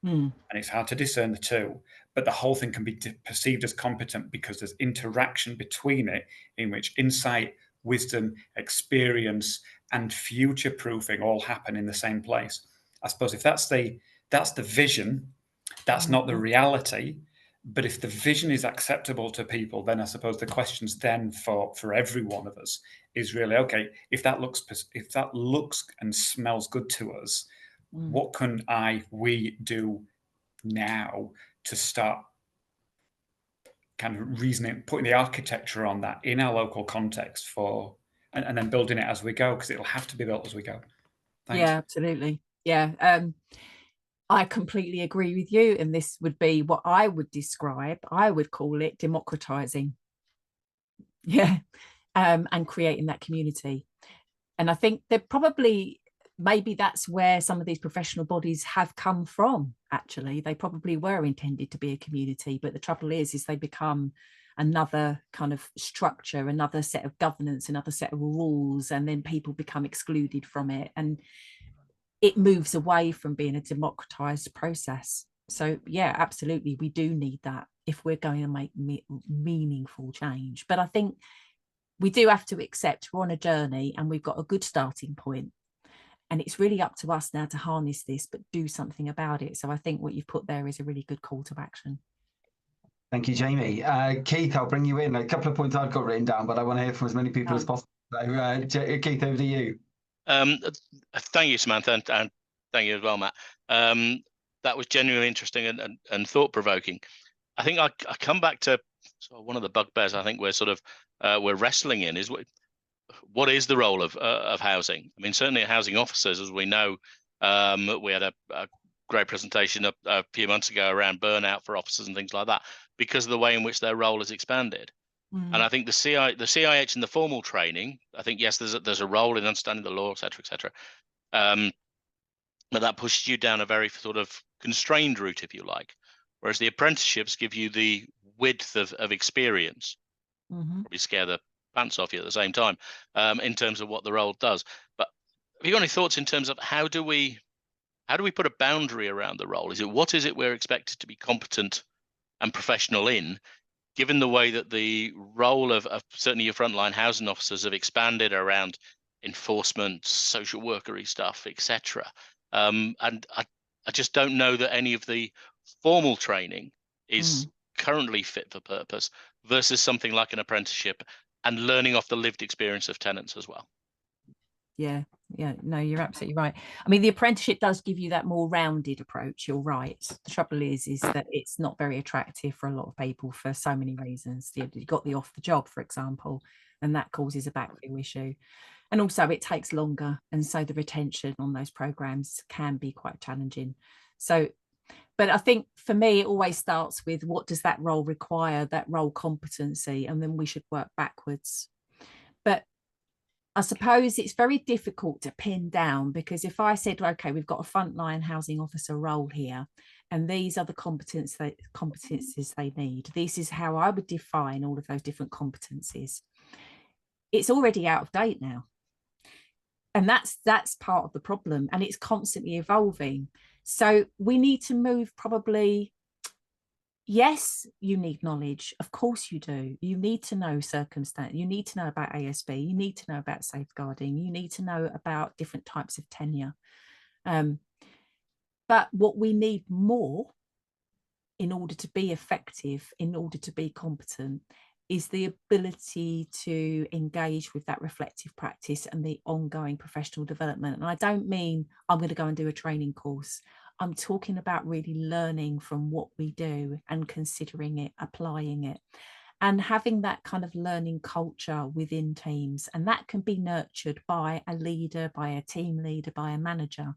And it's hard to discern the two, but the whole thing can be perceived as competent because there's interaction between it in which insight, wisdom, experience, and future proofing all happen in the same place. I suppose if that's the vision, that's not the reality. But if the vision is acceptable to people, then I suppose the questions then for every one of us is really, okay, if that looks and smells good to us, what can we do now to start kind of reasoning, putting the architecture on that in our local context and then building it as we go, because it'll have to be built as we go. Thanks. Yeah, absolutely. Yeah. I completely agree with you. And this would be what I would call it democratizing. Yeah. And creating that community. And I think that maybe that's where some of these professional bodies have come from. Actually, they probably were intended to be a community, but the trouble is they become another kind of structure, another set of governance, another set of rules, and then people become excluded from it, and it moves away from being a democratized process. So yeah, absolutely, we do need that if we're going to make meaningful change. But I think we do have to accept we're on a journey and we've got a good starting point. And it's really up to us now to harness this, but do something about it. So I think what you've put there is a really good call to action. Thank you, Jamie. Keith, I'll bring you in. A couple of points I've got written down, but I want to hear from as many people as possible. So, Keith, over to you. Thank you, Samantha, and thank you as well, Matt. That was genuinely interesting and thought-provoking. I think I come back to sort of one of the bugbears I think we're wrestling in is what is the role of housing? I mean, certainly housing officers, as we know, we had a great presentation a few months ago around burnout for officers and things like that because of the way in which their role has expanded. And I think the CIH in the formal training, I think, yes, there's a role in understanding the law, et cetera, but that pushes you down a very sort of constrained route, if you like, whereas the apprenticeships give you the width of experience. Probably scare the pants off you at the same time in terms of what the role does. But have you got any thoughts in terms of how do we put a boundary around the role? What is it we're expected to be competent and professional in, given the way that the role of certainly your frontline housing officers have expanded around enforcement, social workery stuff, etc. And I just don't know that any of the formal training is currently fit for purpose versus something like an apprenticeship and learning off the lived experience of tenants as well. Yeah, no, you're absolutely right. I mean, the apprenticeship does give you that more rounded approach. You're right. The trouble is that it's not very attractive for a lot of people for so many reasons. You've got the off the job, for example, and that causes a backfill issue. And also it takes longer. And so the retention on those programs can be quite challenging. So, but I think for me, it always starts with what does that role require, that role competency, and then we should work backwards. But I suppose it's very difficult to pin down, because if I said, okay, we've got a frontline housing officer role here, and these are the competencies they need, this is how I would define all of those different competencies. It's already out of date now. And that's part of the problem, and it's constantly evolving. So we need to move probably. Yes, you need knowledge. Of course you do. You need to know circumstance. You need to know about ASB. You need to know about safeguarding. You need to know about different types of tenure. But what we need more in order to be effective, in order to be competent, is the ability to engage with that reflective practice and the ongoing professional development. And I don't mean I'm going to go and do a training course. I'm talking about really learning from what we do and considering it, applying it, and having that kind of learning culture within teams. And that can be nurtured by a leader, by a team leader, by a manager.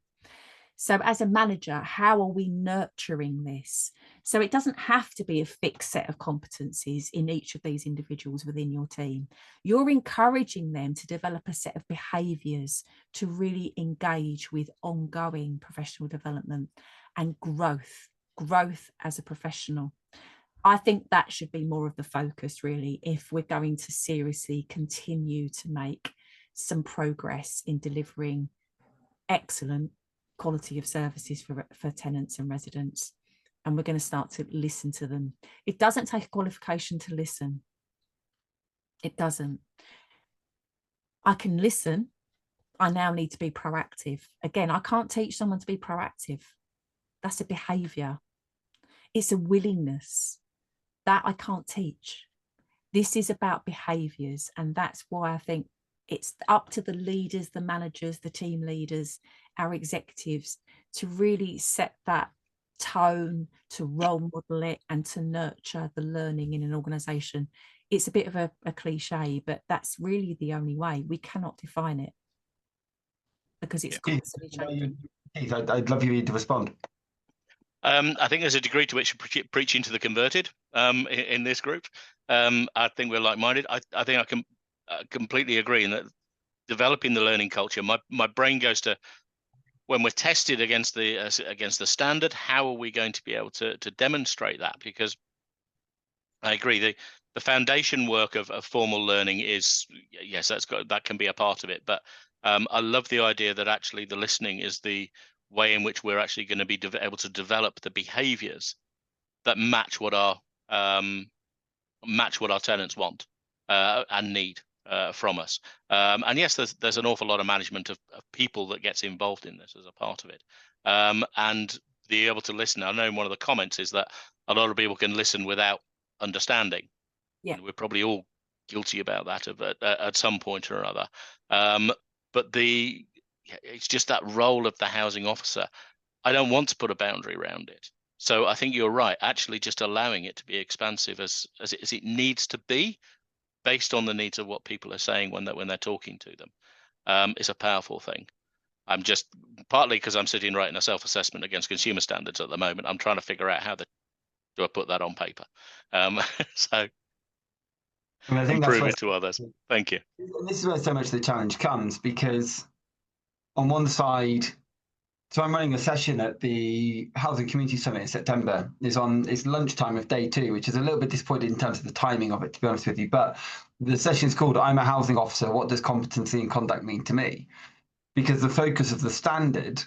So as a manager, how are we nurturing this? So it doesn't have to be a fixed set of competencies in each of these individuals within your team. You're encouraging them to develop a set of behaviours to really engage with ongoing professional development and growth as a professional. I think that should be more of the focus, really, if we're going to seriously continue to make some progress in delivering excellent quality of services for tenants and residents. And we're going to start to listen to them. It doesn't take a qualification to listen. It doesn't. I can listen. I now need to be proactive. Again, I can't teach someone to be proactive. That's a behaviour. It's a willingness that I can't teach. This is about behaviours. And that's why I think it's up to the leaders, the managers, the team leaders, our executives to really set that tone, to role model it and to nurture the learning in an organisation. It's a bit of a cliche, but that's really the only way. We cannot define it because it's constantly changing. Keith, I'd love you to respond. I think there's a degree to which you're preaching to the converted in this group. I think we're like-minded. I think I can completely agree in that developing the learning culture, my brain goes to when we're tested against the standard, how are we going to be able to demonstrate that? Because I agree, the foundation work of formal learning is, yes, that can be a part of it. But I love the idea that actually the listening is the way in which we're actually going to be able to develop the behaviors that match what our tenants want and need from us. And yes, there's an awful lot of management of people that gets involved in this as a part of it. And be able to listen. I know one of the comments is that a lot of people can listen without understanding. Yeah, and we're probably all guilty about that at some point or another. But it's just that role of the housing officer. I don't want to put a boundary around it. So I think you're right. Actually, just allowing it to be expansive as it needs to be, based on the needs of what people are saying when they're talking to them, is a powerful thing. I'm just partly because I'm sitting writing a self-assessment against consumer standards at the moment. I'm trying to figure out how do I put that on paper. So and I think improve it to others. Thank you. And this is where so much of the challenge comes, because on one side, so I'm running a session at the Housing Community Summit in September. It's lunchtime of day 2, which is a little bit disappointed in terms of the timing of it, to be honest with you. But the session is called "I'm a Housing Officer. What does competency and conduct mean to me?" Because the focus of the standard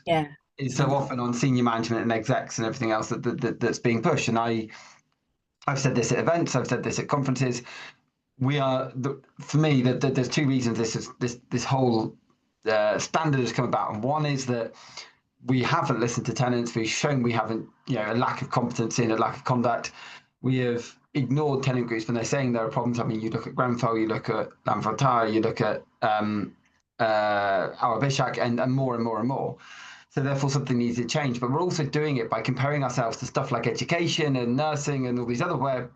is so often on senior management and execs and everything else that's being pushed. And I've said this at events, I've said this at conferences. For me, that there's 2 reasons this whole standard has come about. And one is that we haven't listened to tenants. We've shown we haven't, a lack of competency and a lack of conduct. We have ignored tenant groups when they're saying there are problems. I mean, you look at Grenfell, you look at Lanfrantar, you look at our Bishak, and more and more and more. So therefore, something needs to change. But we're also doing it by comparing ourselves to stuff like education and nursing and all these other where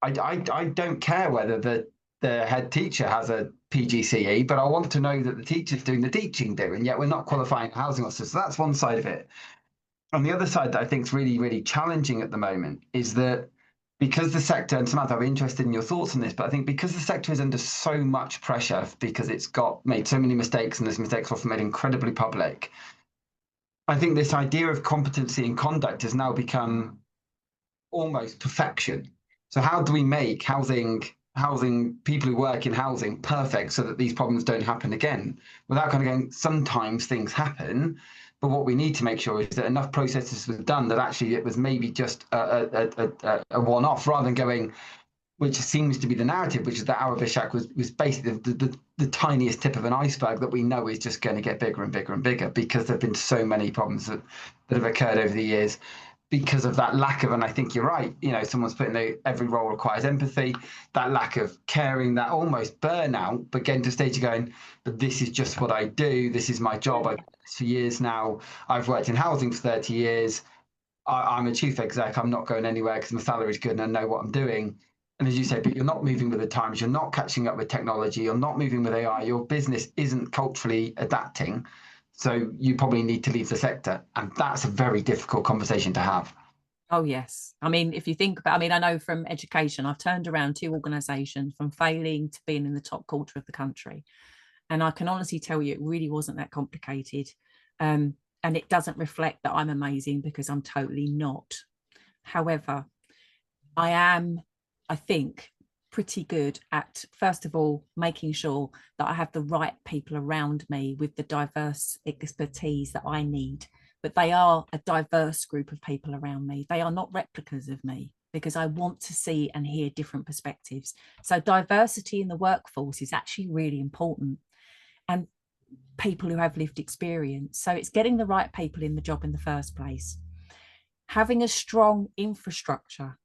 I don't care whether the head teacher has a PGCE, but I want to know that the teacher's doing the teaching do, and yet we're not qualifying housing officers. So that's one side of it. On the other side that I think is really, really challenging at the moment is that because the sector, and Samantha, I'm interested in your thoughts on this, but I think because the sector is under so much pressure because it's made so many mistakes, and those mistakes are often made incredibly public, I think this idea of competency and conduct has now become almost perfection. So how do we make housing people who work in housing perfect so that these problems don't happen again? Without kind of going, sometimes things happen, but what we need to make sure is that enough processes were done that actually it was maybe just a one-off, rather than going, which seems to be the narrative, which is that our Bishak was basically the tiniest tip of an iceberg that we know is just going to get bigger and bigger and bigger because there have been so many problems that have occurred over the years because of that lack of, and I think you're right, someone's putting every role requires empathy, that lack of caring, that almost burnout, but getting to a stage of going, but this is just what I do, this is my job, I've done this for years now, I've worked in housing for 30 years, I'm a chief exec, I'm not going anywhere because my salary's good and I know what I'm doing. And as you say, but you're not moving with the times, you're not catching up with technology, you're not moving with AI, your business isn't culturally adapting. So you probably need to leave the sector. And that's a very difficult conversation to have. Oh, yes. I mean, if you think about, I mean, I know from education, I've turned around 2 organisations from failing to being in the top quarter of the country. And I can honestly tell you, it really wasn't that complicated. And it doesn't reflect that I'm amazing, because I'm totally not. However, I am, I think, pretty good at, first of all, making sure that I have the right people around me with the diverse expertise that I need. But they are a diverse group of people around me. They are not replicas of me, because I want to see and hear different perspectives. So diversity in the workforce is actually really important. And people who have lived experience. So it's getting the right people in the job in the first place. Having a strong infrastructure.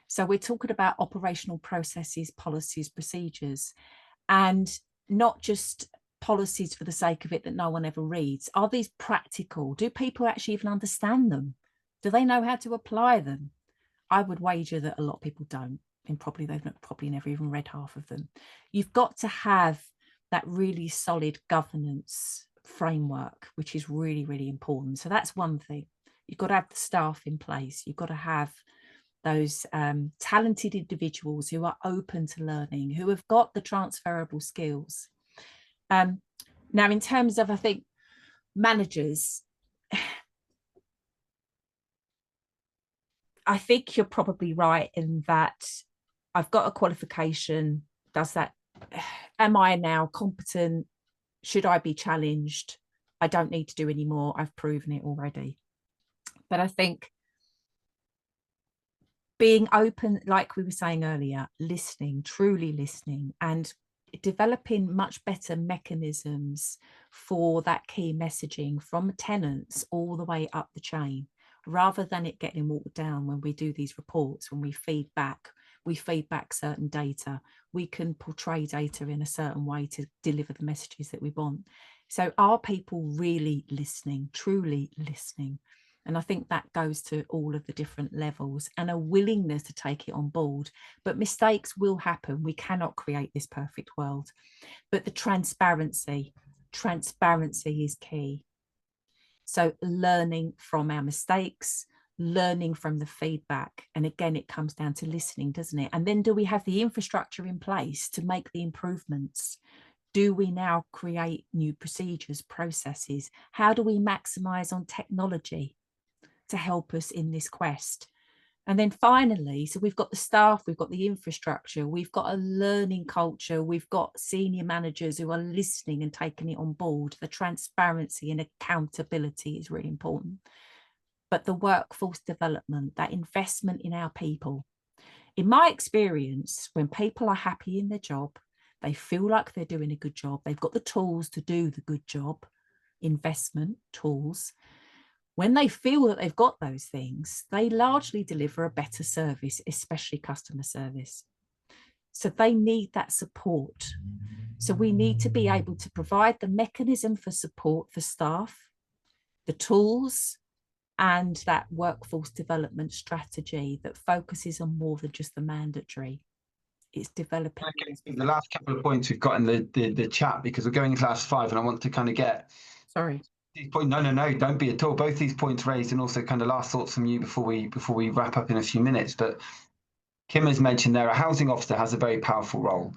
So we're talking about operational processes, policies, procedures, and not just policies for the sake of it that no one ever reads. Are these practical? Do people actually even understand them? Do they know how to apply them? I would wager that a lot of people don't, and they've probably never even read half of them. You've got to have that really solid governance framework, which is really, really important. So that's one thing. You've got to have the staff in place. You've got to have those talented individuals who are open to learning, who have got the transferable skills. Now, in terms of, I think, managers, I think you're probably right in that I've got a qualification. Am I now competent? Should I be challenged? I don't need to do any more. I've proven it already. But I think being open, like we were saying earlier, listening, truly listening, and developing much better mechanisms for that key messaging from tenants all the way up the chain, rather than it getting watered down when we do these reports, when we feed back certain data. We can portray data in a certain way to deliver the messages that we want. So are people really listening, truly listening? And I think that goes to all of the different levels, and a willingness to take it on board. But mistakes will happen. We cannot create this perfect world. But the transparency is key. So learning from our mistakes, learning from the feedback. And again, it comes down to listening, doesn't it? And then do we have the infrastructure in place to make the improvements? Do we now create new procedures, processes? How do we maximize on technology to help us in this quest? And then finally, so we've got the staff, we've got the infrastructure, we've got a learning culture, we've got senior managers who are listening and taking it on board. The transparency and accountability is really important. But the workforce development, that investment in our people. In my experience, when people are happy in their job, they feel like they're doing a good job, they've got the tools to do the good job, investment tools. When they feel that they've got those things, they largely deliver a better service, especially customer service. So they need that support. So we need to be able to provide the mechanism for support for staff, the tools, and that workforce development strategy that focuses on more than just the mandatory. It's developing. The last couple of points we've got in the chat, because we're going into last 5, and I want to kind of get... Sorry. No, don't be at all. Both these points raised, and also kind of last thoughts from you before we wrap up in a few minutes. But Kim has mentioned there, a housing officer has a very powerful role.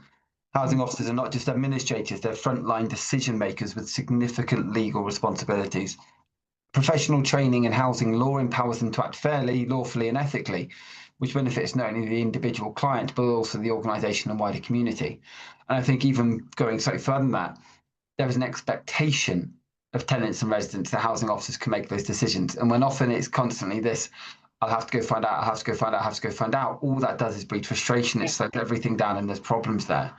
Housing officers are not just administrators, they're frontline decision makers with significant legal responsibilities. Professional training in housing law empowers them to act fairly, lawfully, and ethically, which benefits not only the individual client, but also the organisation and wider community. And I think even going slightly further than that, there is an expectation of tenants and residents that housing officers can make those decisions. And when often it's constantly this, I'll have to go find out, I have to go find out, I have to go find out, all that does is breed frustration. It slows everything down and there's problems there.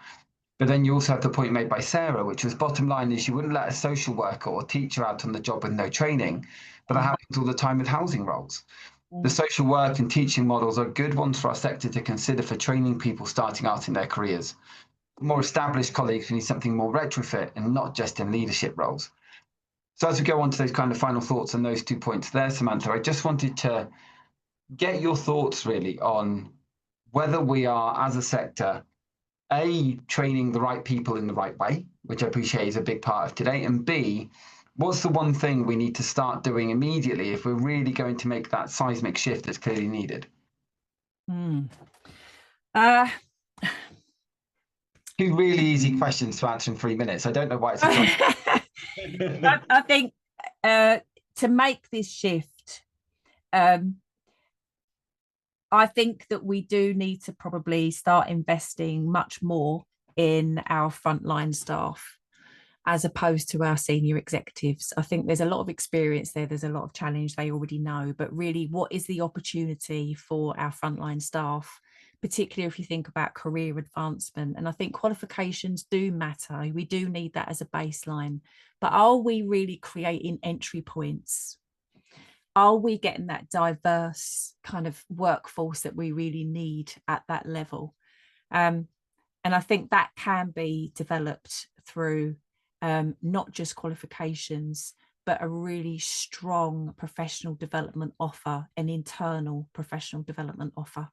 But then you also have the point made by Sarah, which was bottom line is you wouldn't let a social worker or teacher out on the job with no training, but that happens all the time with housing roles. The social work and teaching models are good ones for our sector to consider for training people starting out in their careers. More established colleagues need something more retrofit and not just in leadership roles. So as we go on to those kind of final thoughts on those 2 points there, Samantha, I just wanted to get your thoughts really on whether we are, as a sector, A, training the right people in the right way, which I appreciate is a big part of today, and B, What's the one thing we need to start doing immediately if we're really going to make that seismic shift that's clearly needed? Two really easy questions to answer in 3 minutes. I don't know why it's I think to make this shift, I think that we do need to probably start investing much more in our frontline staff as opposed to our senior executives. I think there's a lot of experience there. There's a lot of challenge they already know, but really what is the opportunity for our frontline staff, particularly if you think about career advancement? And I think qualifications do matter. We do need that as a baseline, but are we really creating entry points? Are we getting that diverse kind of workforce that we really need at that level? And I think that can be developed through not just qualifications, but a really strong professional development offer, an internal professional development offer.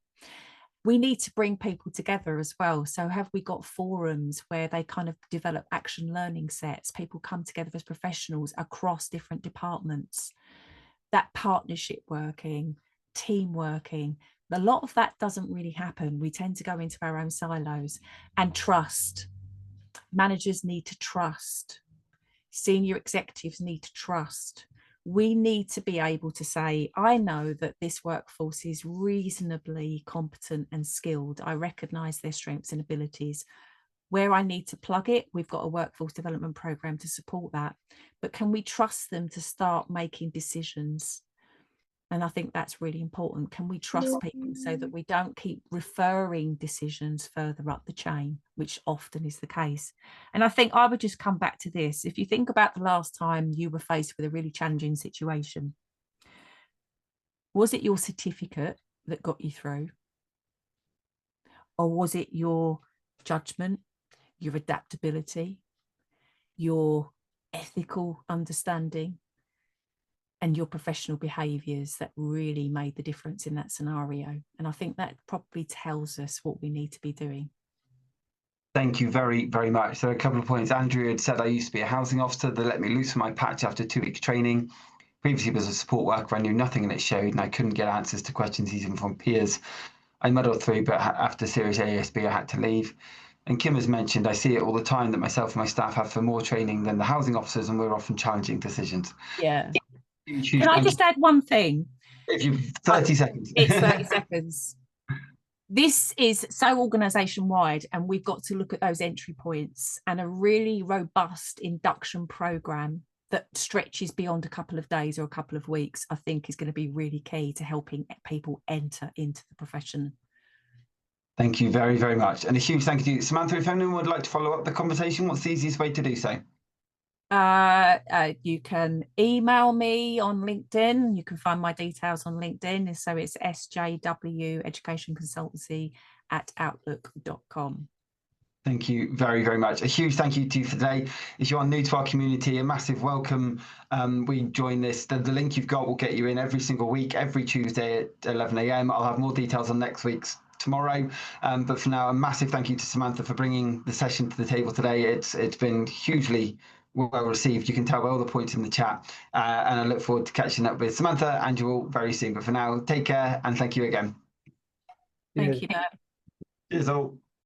We need to bring people together as well. So have we got forums where they kind of develop action learning sets? People come together as professionals across different departments. That partnership working, team working, a lot of that doesn't really happen. We tend to go into our own silos. And trust. Managers need to trust. Senior executives need to trust. We need to be able to say, I know that this workforce is reasonably competent and skilled. I recognise their strengths and abilities. Where I need to plug it, we've got a workforce development program to support that. But can we trust them to start making decisions? And I think that's really important. Can we trust people so that we don't keep referring decisions further up the chain, which often is the case? And I think I would just come back to this. If you think about the last time you were faced with a really challenging situation, was it your certificate that got you through? Or was it your judgment, your adaptability, your ethical understanding, and your professional behaviours that really made the difference in that scenario? And I think that probably tells us what we need to be doing. Thank you very, very much. So a couple of points. Andrew had said I used to be a housing officer. They let me loose from my patch after 2 weeks training. Previously was a support worker. I knew nothing and it showed, and I couldn't get answers to questions even from peers. I muddled through, but after serious ASB, I had to leave. And Kim has mentioned, I see it all the time that myself and my staff have for more training than the housing officers, and we're often challenging decisions. Yeah. Can I just add one thing? If you 30 seconds. It's 30 seconds. This is so organisation wide, and we've got to look at those entry points, and a really robust induction programme that stretches beyond a couple of days or a couple of weeks, I think is going to be really key to helping people enter into the profession. Thank you very, very much. And a huge thank you to Samantha. If anyone would like to follow up the conversation, what's the easiest way to do so? You can email me on LinkedIn. You can find my details on LinkedIn. So it's SJW Education Consultancy @outlook.com. Thank you very, very much. A huge thank you to you for today. If you are new to our community, a massive welcome. We join this. The link you've got will get you in every single week, every Tuesday at 11 a.m. I'll have more details on next week's tomorrow. But for now, a massive thank you to Samantha for bringing the session to the table today. It's been hugely well received. You can tell by all the points in the chat. And I look forward to catching up with Samantha and you all very soon. But for now, take care and thank you again. Thank you, Dad. Cheers all.